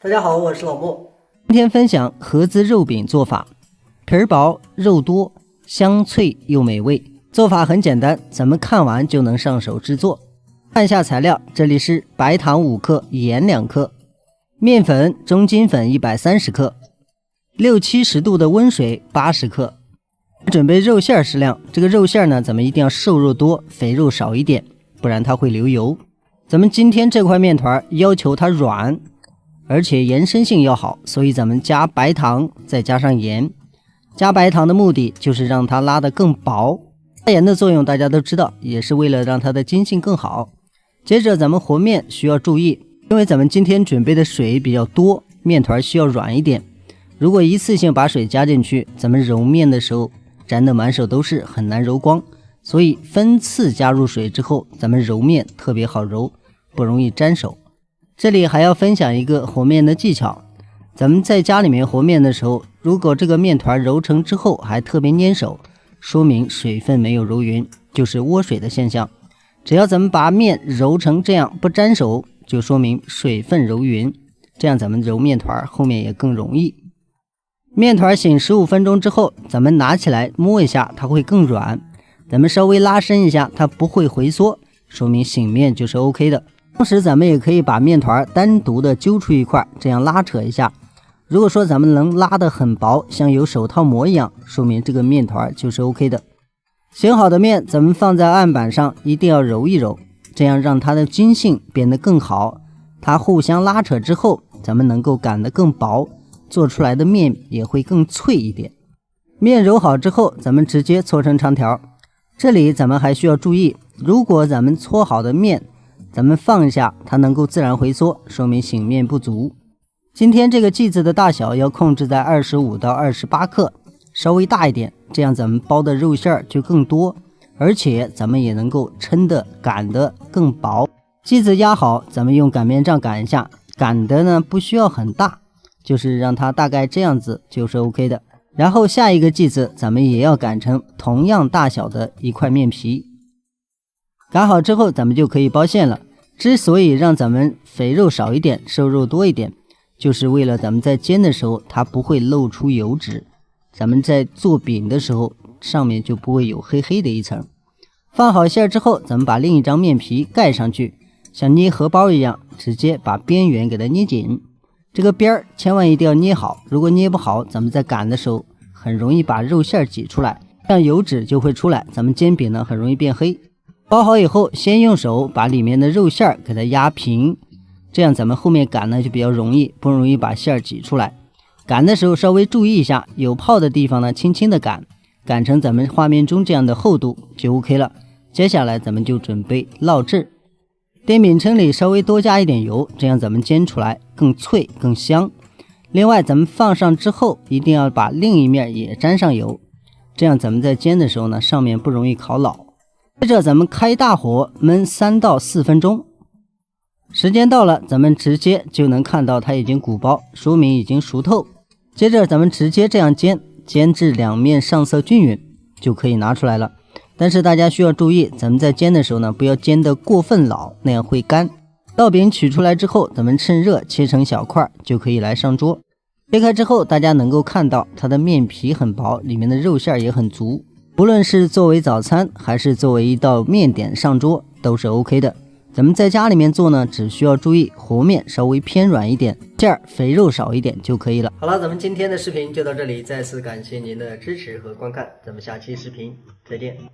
大家好，我是老莫。今天分享合资肉饼做法，皮儿薄肉多，香脆又美味。做法很简单，咱们看完就能上手制作。看一下材料，这裡是白糖5克，鹽2克，面粉中筋粉130克，60-70度的温水80克。準備肉馅適量，這個肉馅呢，咱們一定要瘦肉多，肥肉少一點，不然它會流油。咱们今天這塊面團要求它軟，而且延伸性要好，所以咱們加白糖，再加上鹽。加白糖的目的就是讓它拉得更薄，加鹽的作用大家都知道，也是為了讓它的筋性更好。接着咱們和面需要注意，因為咱們今天準備的水比較多，面團需要軟一點。如果一次性把水加進去，咱們揉面的時候沾得滿手都是，很難揉光。所以分次加入水之後，咱們揉面特別好揉，不容易沾手。這裡還要分享一個和面的技巧，咱們在家裡面和面的時候，如果這個面團揉成之後還特別粘手，說明水分沒有揉勻，就是窩水的現象。只要咱們把面揉成這樣不沾手，就說明水分揉勻，這樣咱們揉面團後面也更容易。面團醒15分鐘之後，咱們拿起來摸一下，它會更軟。咱們稍微拉伸一下，它不會回縮，說明醒面就是 OK 的。同時咱們也可以把面团單獨的揪出一塊，這樣拉扯一下。如果說咱們能拉得很薄，像有手套膜一樣，說明這個面团就是 OK 的。醒好的面咱們放在案板上，一定要揉一揉，這樣讓它的筋性變得更好。它互相拉扯之後，咱們能夠擀得更薄，做出來的面也會更脆一點。面揉好之後，咱們直接搓成長條。這裡咱們還需要注意，如果咱們搓好的面咱們放一下，它能夠自然回縮，說明醒面不足。今天這個劑子的大小要控制在25到28克，稍微大一點，這樣咱們包的肉餡就更多，而且咱們也能夠抻的擀的更薄。劑子壓好，咱們用擀面杖擀一下，擀的呢不需要很大，就是讓它大概這樣子就是 OK 的。然後下一個劑子咱們也要擀成同樣大小的一塊面皮。擀好之後咱們就可以包餡了。之所以讓咱們肥肉少一點，瘦肉多一點，就是为了咱們在煎的時候它不會露出油脂，咱們在做餅的時候上面就不會有黑黑的一層。放好餡之後，咱們把另一張面皮蓋上去，像捏荷包一樣，直接把邊緣給它捏緊。這個邊兒千萬一定要捏好，如果捏不好，咱們在擀的時候很容易把肉餡擠出來，這樣油脂就會出來，咱們煎餅呢很容易變黑。包好以後，先用手把裡面的肉餡給它壓平，這樣咱們後面擀呢就比較容易，不容易把餡擠出來。擀的時候稍微注意一下，有泡的地方呢輕輕的擀，擀成咱們畫面中這樣的厚度就 OK 了。接下來咱們就準備烙製，電餅铛裡稍微多加一點油，這樣咱們煎出來更脆更香。另外咱們放上之後，一定要把另一面也沾上油，這樣咱們在煎的時候呢，上面不容易烤老。接着咱們開大火燜3到4分鐘，時間到了，咱們直接就能看到它已經鼓包，說明已經熟透。接着咱們直接這樣煎，煎至兩面上色均勻就可以拿出來了。但是大家需要注意，咱们在煎的時候呢，不要煎得過分老，那樣會乾。烙餅取出來之後，咱們趁熱切成小塊就可以來上桌。切開之後，大家能夠看到它的面皮很薄，裡面的肉餡也很足。無論是作為早餐還是作為一道麵點上桌都是 OK 的。咱們在家裡面做呢，只需要注意和面稍微偏軟一點，餡兒肥肉少一點就可以了。好了，咱們今天的視頻就到這裡，再次感謝您的支持和觀看，咱們下期視頻再見。